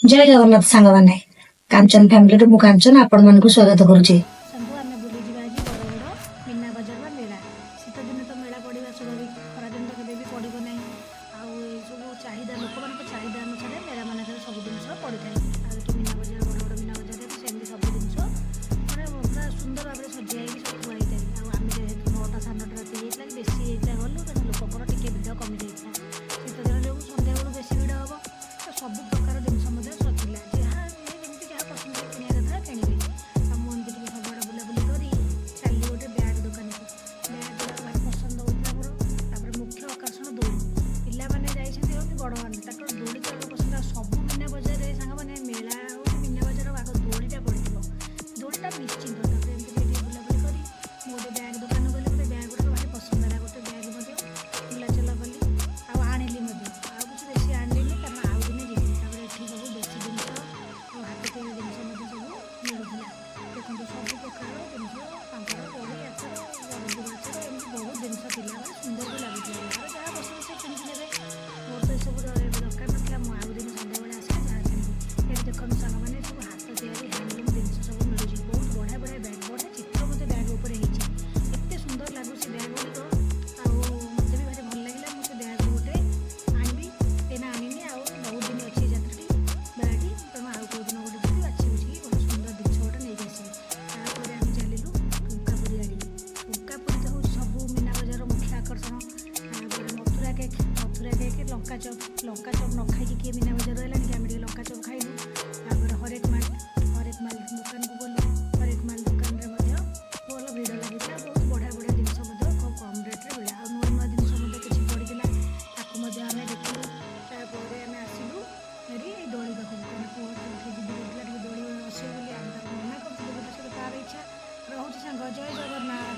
जय जगन्नाथ सांग मैंने कांचन फैमिली मु कांचन आपण मन को स्वागत करुचे। संभु आम बुलीजा आज बड़ बड़ मीना बजार व मेला शीत दिन तो मेला पड़ा स्वाभाविक खरादिन तो केवे भी पड़ो ना सब चाहिदा लोक मान चाहिदा अनुसार मेला मान सब जिन पड़ था मीना बजार बड़ बड़ मीना बजार सेमती सब जिन मैंने पूरा सुंदर भाव में सजाई सब थुआई था आम जेहतु 9टा 9:30 राति होता बेसी होता गलु तेना लोकर टी भिड़ कमी जाता शीत दिन जो सन्ध्या बेलू बेसी भिड़ हम तो सब प्रकार जिन सजिला जहाँ जमी क्या पसंद किणा कथा किणे मुझे सबुआड़े बुलाबुली कर चली गोटे ब्याग दुकान को ब्याग भाई पसंद होता मोर मुख्य आकर्षण दौड़ पिलाने जाइए बड़ मैंने दौड़ी तो पसंद सब मीना बजार सांग मैंने मेला हो मीना बजार आग दौड़ीटा पड़ो दौड़ीटा निश्चिंत बुलाबुली कर गोटे ब्याग दुकान गली गोटे ब्याग गुड़ा भाई पसंद है गोटे ब्याग बुलाचला कली आनिली कुछ बेसी आनी कारण आउ दिन जी ये सब देसी जिन हाथ तिआरी जिन सब मिलूला देखो सब प्रकार जिन पापड़ बड़ी आचार बड़ आचार एमती बहुत जिन था सुंदर भी लगुला जहाँ पसंद से किଣିकी ने मोर तो सब दरकार ना आउ दिन सन्ध्या बेले आसे जहाँ किणी ये देखो सांग मैंने सब हाथ तिआरी हैंडलूम जिन सब मिलूँ बहुत बढ़िया बढ़िया बैग बढ़िया चित्र मत बैग उपर एत सुंदर लगुच बैग गुड़िक मत भी भारी भल लगे मुझे बैग गोटे आनबी एना आनी बहुत दिन अच्छी यात्रा बेलाटी तेणु आउ कौ दिन गोटे जी बाछी बुझी बहुत सुंदर जिन गोटे नहीं आसबी तापर आम चलू टुंकापुरी आड़ी टुंकापुरी तो हूँ सब मीना बजार मुख्य आकर्षण मथुरा केक लंका चप न खाई किए मीना बजार है कि आम लंका चप खाइलु तापर हरेक माल दुकान को गलु हरेक माल दुकान में भल भिड़ लगी बहुत बढ़िया बढ़िया जिन खूब कम रेट्रे मिले आ नुआ नुआ जिन किसी पड़ा ताकू आम देखलु तापर आम आसलु फेरी दौड़ी पाखक पुह जीवी दौड़ी बसे बोली आम तार मना कर तार इच्छा रोचे सांग जय जगन्नाथ।